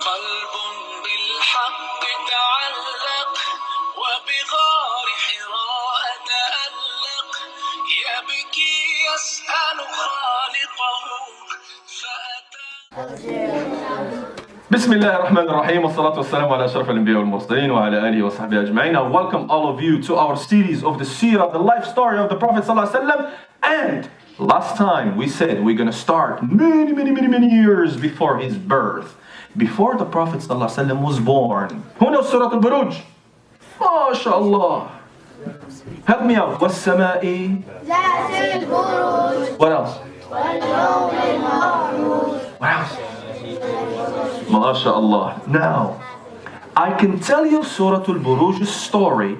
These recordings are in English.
قلب بالحق تعلق وبغار حراء تألق يبكي يسأل خالقه بسم الله الرحمن الرحيم والصلاة والسلام على أشرف الأنبياء والمرسلين وعلى آله وصحبه أجمعين. I welcome all of you to our series of the Sirah, the life story of the Prophet ﷺ. And last time we said we're going to start many years before his birth, before the Prophet ﷺ was born. Who knows Surat Al-Burooj? MashaAllah. Help me out. وَالسَّمَاءِ ذَاتِ الْبُرُوجِ. What else? وَالْيَوْمِ الْمَوْعُودِ. What else? MashaAllah. Now, I can tell you Surah Al-Burooj's story,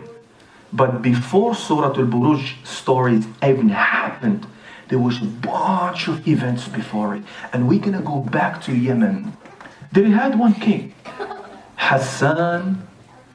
but before Surah Al-Burooj stories even happened, there was a bunch of events before it. And we're gonna go back to Yemen. They had one king, Hassan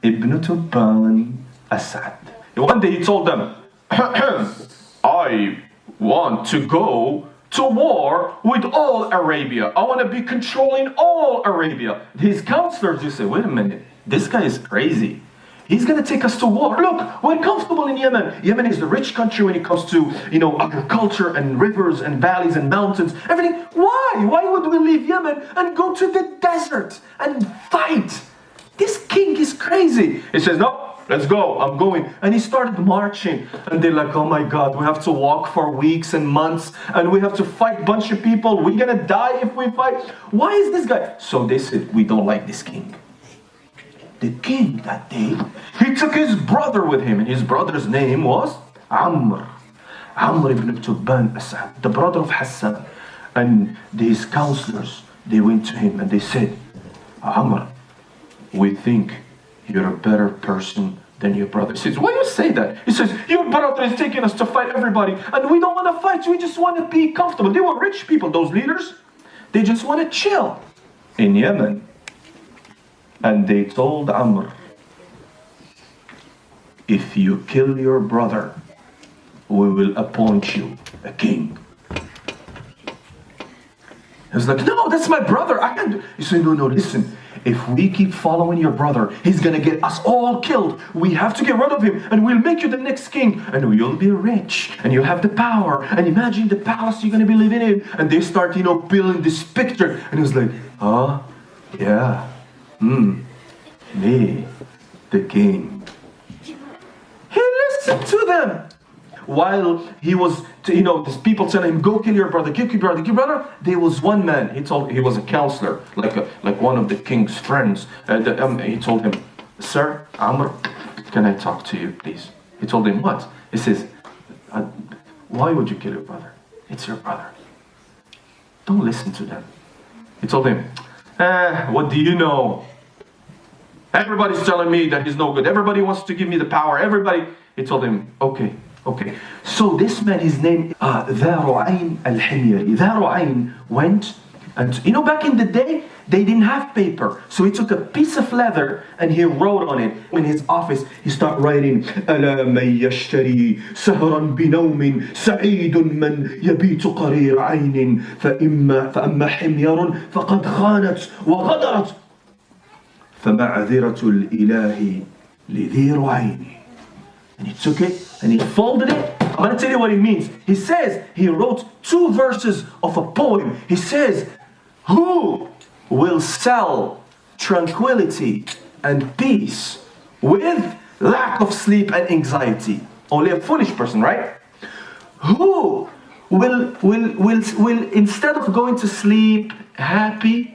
ibn Tubban Asad. One day he told them, I want to go to war with all Arabia. I want to be controlling all Arabia. His counselors just say, wait a minute, this guy is crazy. He's going to take us to war. Look, we're comfortable in Yemen. Yemen is the rich country when it comes to, agriculture and rivers and valleys and mountains, everything. Why? Why would we leave Yemen and go to the desert and fight? This king is crazy. He says, no. Let's go, I'm going. And he started marching. And they're like, oh my God, we have to walk for weeks and months. And we have to fight a bunch of people. We're going to die if we fight. Why is this guy? So they said, we don't like this king. The king that day, he took his brother with him. And his brother's name was Amr. Amr ibn Tubban Asad, the brother of Hassan. And his counselors, they went to him and they said, Amr, we think you're a better person than your brother. He says, why do you say that? He says, your brother is taking us to fight everybody, and we don't want to fight, we just want to be comfortable. They were rich people, those leaders. They just want to chill in Yemen. And they told Amr, if you kill your brother, we will appoint you a king. He was like, no, that's my brother. I can't do. He said, no, listen. If we keep following your brother, he's going to get us all killed. We have to get rid of him, and we'll make you the next king. And you'll be rich, and you'll have the power. And imagine the palace you're going to be living in. And they start, building this picture. And he was like, yeah. Me, the king. He listened to them. While he was, these people telling him, go kill your brother, kill your brother. There was one man, he was a counselor, like one of the king's friends. He told him, sir, Amr, can I talk to you, please? He told him, what? He says, why would you kill your brother? It's your brother. Don't listen to them. He told him, what do you know? Everybody's telling me that he's no good. Everybody wants to give me the power. He told him, okay. So this man, his name, Dha Ru'ayn al-Himyari. Dha Ru'ayn went, and back in the day, they didn't have paper. So he took a piece of leather and he wrote on it. In his office, he started writing, أَلَا مَنْ يَشْتَرِي سَهْرًا بِنَوْمٍ سَعِيدٌ مَنْ يَبِيتُ قَرِيرَ عَيْنٍ فَأَمَّا حِمْيَرٌ فَقَدْ خَانَتْ وَغَدَرَتْ فَمَعْذِرَةُ الْإِلَهِ لِذِي رُعَيْنِ. And he took it and he folded it. I'm going to tell you what it means. He says, he wrote 2 verses of a poem. He says, who will sell tranquility and peace with lack of sleep and anxiety? Only a foolish person, right? Who will instead of going to sleep happy,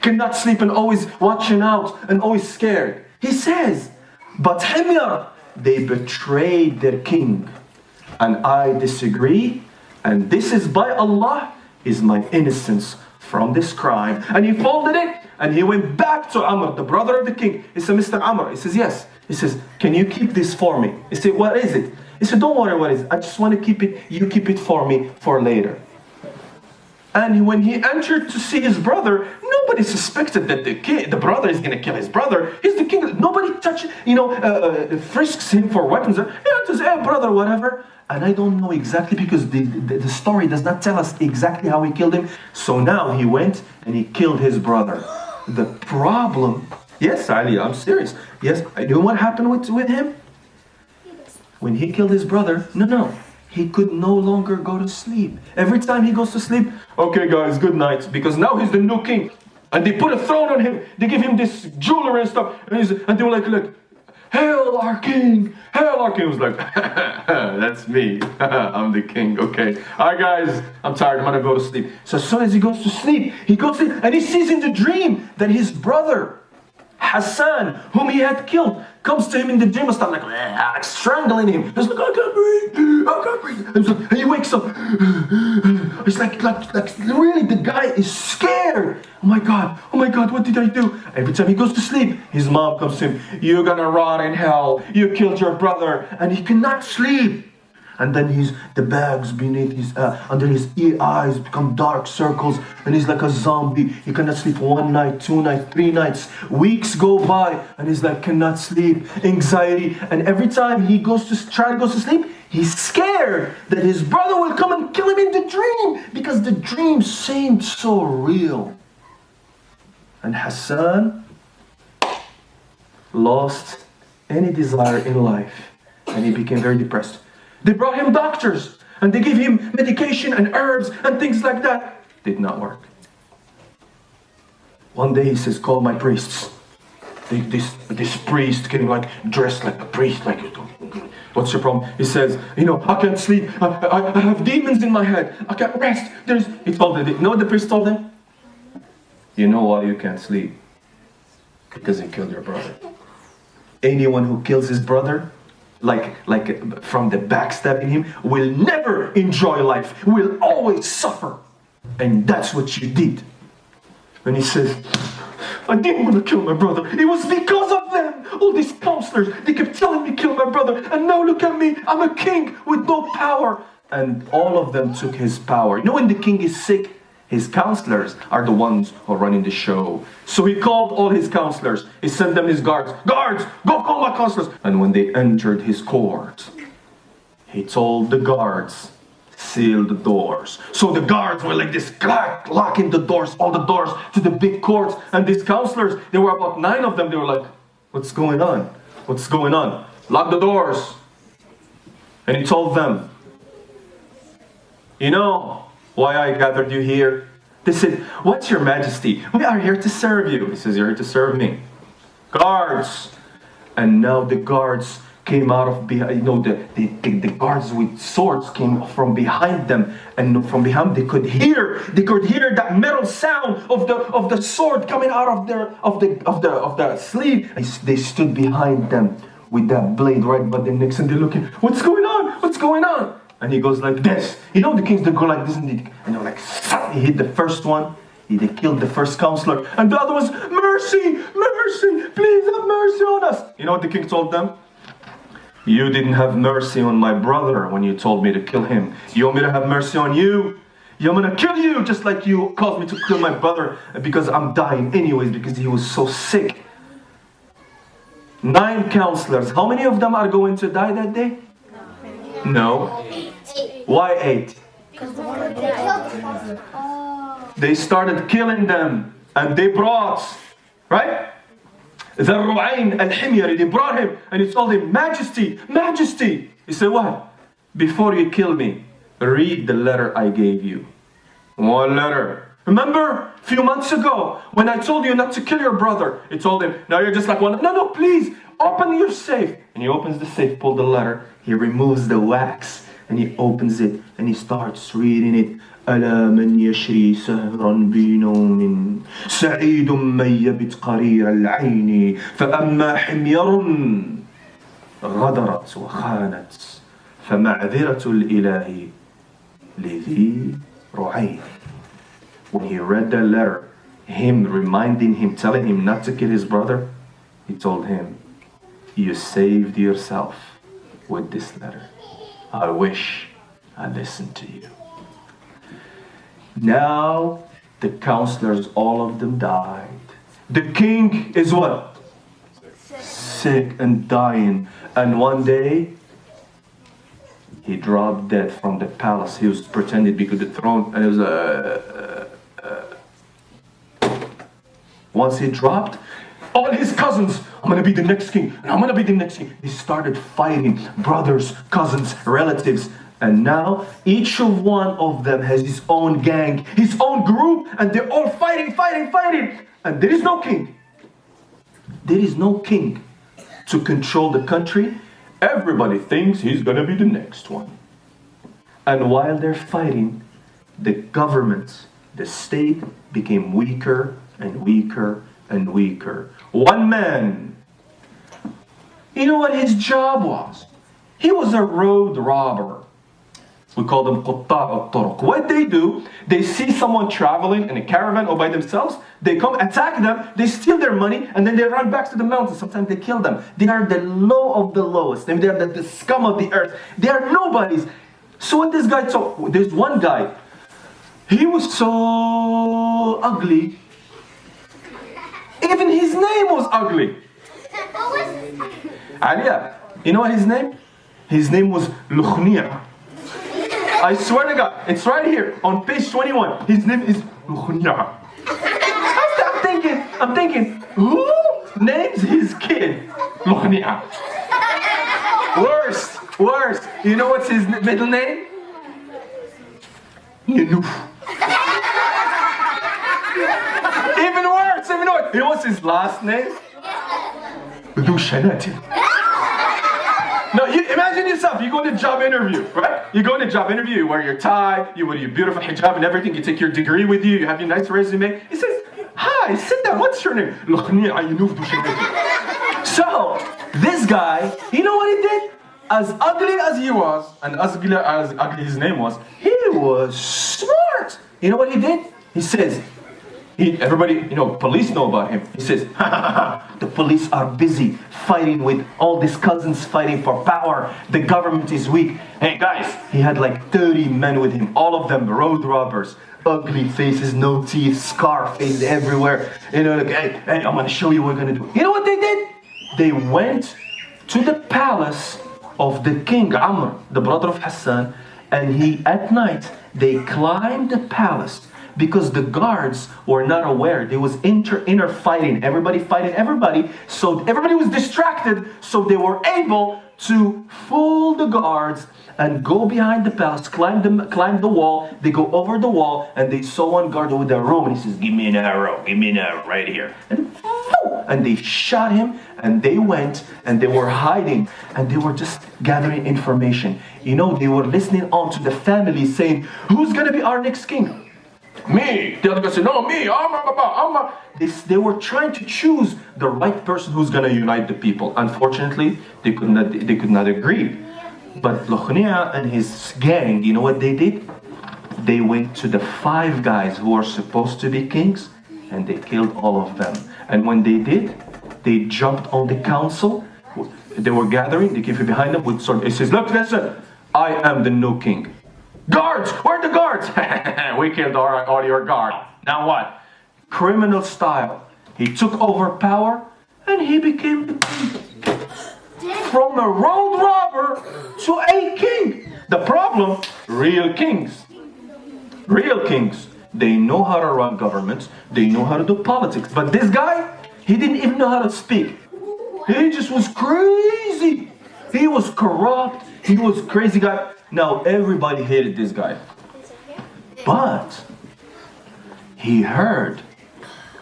cannot sleep and always watching out and always scared? He says, but Himyar, they betrayed their king, and I disagree, and this is by Allah is my innocence from this crime. And he folded it and he went back to Amr, the brother of the king. He said, Mr. Amr, he says, yes. He says, can you keep this for me? He said, what is it? He said, don't worry what it is. I just want to keep it. You keep it for me for later. And when he entered to see his brother, nobody suspected that the brother is going to kill his brother. He's the king. Nobody frisks him for weapons. He says, hey, brother, whatever. And I don't know exactly because the story does not tell us exactly how he killed him. So now he went and he killed his brother. The problem, yes, Ali, I'm serious. Yes, you know what happened with him? When he killed his brother, no, he could no longer go to sleep. Every time he goes to sleep, okay guys, good night, because now he's the new king. And they put a throne on him, they give him this jewelry and stuff, and they were like, hail our king, hail our king. He was like, that's me, I'm the king, okay. All right guys, I'm tired, I'm gonna go to sleep. So as soon as he goes to sleep, and he sees in the dream that his brother, Hassan, whom he had killed, comes to him in the dream and starts like strangling him. He's like, I can't breathe. And he wakes up. It's like really, the guy is scared. Oh my God, what did I do? Every time he goes to sleep, his mom comes to him. You're gonna rot in hell. You killed your brother. And he cannot sleep. And then the bags beneath under his eyes become dark circles, and he's like a zombie. He cannot sleep 1 night, 2 nights, 3 nights. Weeks go by, and he's like cannot sleep, anxiety. And every time he goes to sleep, he's scared that his brother will come and kill him in the dream, because the dream seemed so real. And Hassan lost any desire in life, and he became very depressed. They brought him doctors, and they gave him medication and herbs and things like that. Did not work. One day he says, call my priests. This priest came dressed like a priest, what's your problem? He says, I can't sleep. I have demons in my head. I can't rest. He told them, you know what the priest told them? You know why you can't sleep? Because you killed your brother. Anyone who kills his brother, like from the backstabbing him, will never enjoy life, will always suffer. And that's what you did. And he says, I didn't want to kill my brother. It was because of them. All these counselors, they kept telling me kill my brother. And now look at me, I'm a king with no power. And all of them took his power. When the king is sick, his counselors are the ones who are running the show. So he called all his counselors. He sent them his guards. Guards, go call my counselors. And when they entered his court, he told the guards, seal the doors. So the guards were like this, locking the doors, all the doors to the big courts. And these counselors, there were about 9 of them. They were like, what's going on? What's going on? Lock the doors. And he told them, why I gathered you here? They said, what's your majesty? We are here to serve you. He says, you're here to serve me. Guards. And now the guards came out of behind, the guards with swords came from behind them. And from behind they could hear that metal sound of the sword coming out of the sleeve. They stood behind them with that blade right by their necks, and they're looking, what's going on? What's going on? And he goes like this. The kings, they go like this, and they're like, he hit the first one. They killed the first counselor. And the other one's, mercy, mercy, please have mercy on us. You know what the king told them? You didn't have mercy on my brother when you told me to kill him. You want me to have mercy on you? I'm going to kill you just like you caused me to kill my brother, because I'm dying anyways because he was so sick. 9 counselors. How many of them are going to die that day? No. Why 8? They started killing them, and they brought, right? The Ru'ayn al-Himyari, they brought him, and he told him, Majesty, Majesty. He said, what? Before you kill me, read the letter I gave you. What letter? Remember a few months ago when I told you not to kill your brother? He told him, now you're just like one. No, please, open your safe. And he opens the safe, pull the letter. He removes the wax, and he opens it, and he starts reading it. ألا من يشري سهرا بنوم سعيد من يبت قرير العين فأما حمير غدرت وخانت فمعذرة الإله لذي رعين. When he read that letter, him reminding him, telling him not to kill his brother, he told him, you saved yourself with this letter. I wish I listened to you. Now the counselors, all of them died. The king is what? Sick and dying. And one day he dropped dead from the palace. He was pretending to be on the throne, and it was Once he dropped, all his cousins, I'm gonna be the next king, and I'm gonna be the next king. They started fighting, brothers, cousins, relatives. And now each of one of them has his own gang, his own group, and they're all fighting. And there is no king. There is no king to control the country. Everybody thinks he's gonna be the next one. And while they're fighting, the government, the state became weaker and weaker and weaker. One man, you know what his job was? He was a road robber. We call them قطاع الطرق. What they do, they see someone traveling in a caravan or by themselves, they come attack them, they steal their money, and then they run back to the mountains. Sometimes they kill them. They are the low of the lowest. They are the scum of the earth. They are nobodies. So what this guy saw, there's one guy, he was so ugly. Even his name was ugly. Alia, you know what his name? His name was Lukhnia. I swear to God, it's right here on page 21. His name is Lukhnia. I'm thinking, who names his kid Lukhnia? Worst. You know what's his middle name? Yunuf. Even worse. You know what's his last name? Badu Shanati. No, you imagine yourself, you go to a job interview, right? You go to a job interview, you wear your tie, you wear your beautiful hijab and everything, you take your degree with you, you have your nice resume. He says, hi, sit down, what's your name? So, this guy, you know what he did? As ugly as he was, and as ugly his name was, he was smart. You know what he did? He says, everybody, police know about him. He says, the police are busy fighting with all these cousins fighting for power. The government is weak. Hey guys, he had like 30 men with him, all of them road robbers, ugly faces, no teeth, scar faces everywhere. Like, hey, I'm gonna show you what we're gonna do. You know what they did? They went to the palace of the king Amr, the brother of Hassan, and at night, they climbed the palace. Because the guards were not aware. There was inner fighting. Everybody fighting everybody. So everybody was distracted. So they were able to fool the guards and go behind the palace, climb the wall. They go over the wall and they saw one guard with a rope and he says, give me an arrow right here. And they shot him and they went and they were hiding and they were just gathering information. They were listening on to the family saying, who's going to be our next king? Me. The other guy said, no, me. They were trying to choose the right person who's going to unite the people. Unfortunately, they could not agree. But Lukhnia and his gang, you know what they did? They went to the 5 guys who are supposed to be kings and they killed all of them. And when they did, they jumped on the council. They were gathering, they came behind them with sword. He says, look, listen, I am the new king. Guards! Where are the guards? We killed all your guard. Now what? Criminal style. He took over power and he became the king. From a road robber to a king. The problem, real kings. Real kings. They know how to run governments. They know how to do politics. But this guy, he didn't even know how to speak. He just was crazy. He was corrupt. He was a crazy guy. Now, everybody hated this guy. But he heard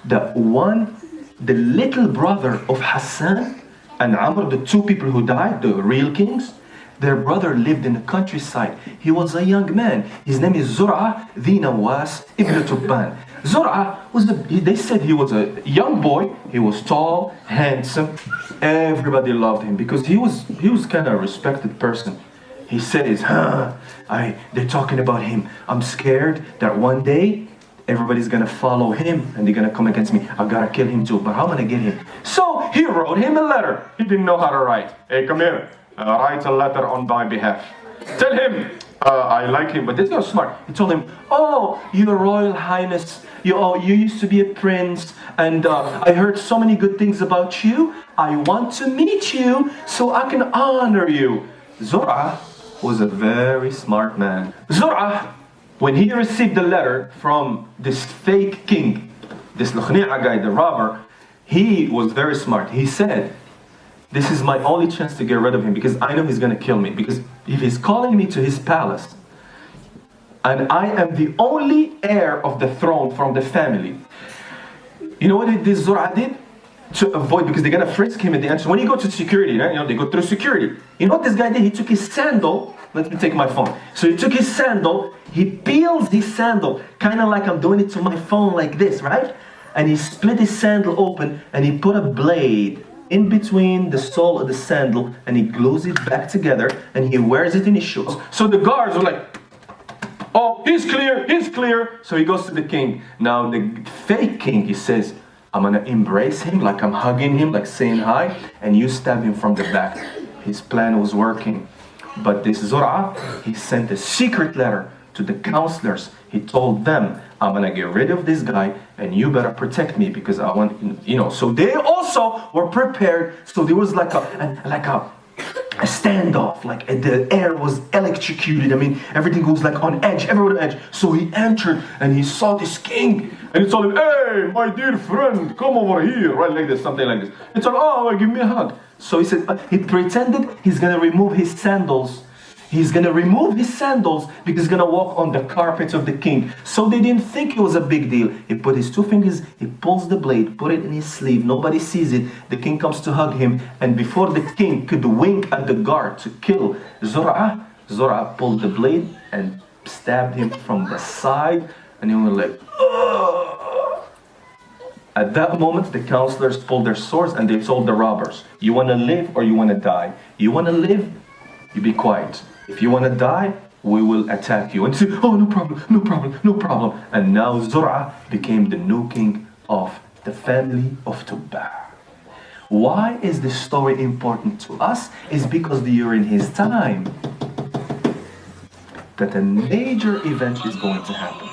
that the little brother of Hassan and Amr, the 2 people who died, the real kings, their brother lived in the countryside. He was a young man. His name is Zur'ah the Nawas ibn Tubban. Zur'ah they said he was a young boy. He was tall, handsome. Everybody loved him because he was kind of a respected person. He says, they're talking about him. I'm scared that one day everybody's gonna follow him and they're gonna come against me. I gotta kill him too, but how am I gonna get him? So he wrote him a letter. He didn't know how to write. Hey, come here. Write a letter on my behalf. Tell him I like him, but this guy's smart. He told him, oh, your Royal Highness, you used to be a prince, and I heard so many good things about you. I want to meet you so I can honor you. Zur'ah was a very smart man. Zur'ah, when he received the letter from this fake king, this Lukhni'a guy, the robber, he was very smart. He said, this is my only chance to get rid of him because I know he's going to kill me. Because if he's calling me to his palace, and I am the only heir of the throne from the family. You know what this Zur'a did? To avoid, because they're going to frisk him at the end. So when you go to security, right? You know, they go through security. You know what this guy did? He took his sandal. Let me take my phone. So he took his sandal. He peels his sandal. Kind of like I'm doing it to my phone like this, right? And he split his sandal open and he put a blade in between the sole of the sandal and he glues it back together and he wears it in his shoes. So the guards were like, oh, he's clear, he's clear. So he goes to the king. Now the fake king, he says, I'm gonna embrace him, like I'm hugging him, like saying hi, and you stab him from the back. His plan was working. But this Zur'a, he sent a secret letter to the counselors. He told them, I'm gonna get rid of this guy and you better protect me because I want, you know. So they also were prepared. So there was like a standoff, like the air was electrocuted. I mean, everything was like on edge, everyone on edge. So he entered and he saw this king and he told him, hey, my dear friend, come over here, right, like this, something like this. He told him, oh, give me a hug. So he said, he pretended he's gonna remove his sandals. He's gonna remove his sandals because he's gonna walk on the carpet of the king. So they didn't think it was a big deal. He put his two fingers, he pulls the blade, put it in his sleeve, nobody sees it. The king comes to hug him, and before the king could wink at the guard to kill Zur'a, Zur'a pulled the blade and stabbed him from the side, and he was like, ugh. At that moment, the counselors pulled their swords and they told the robbers, you wanna live or you wanna die? You wanna live? You be quiet. If you want to die, we will attack you. And say, oh, no problem, no problem, no problem. And now Zur'a became the new king of the family of Tubba. Why is this story important to us? It's because during his time, that a major event is going to happen.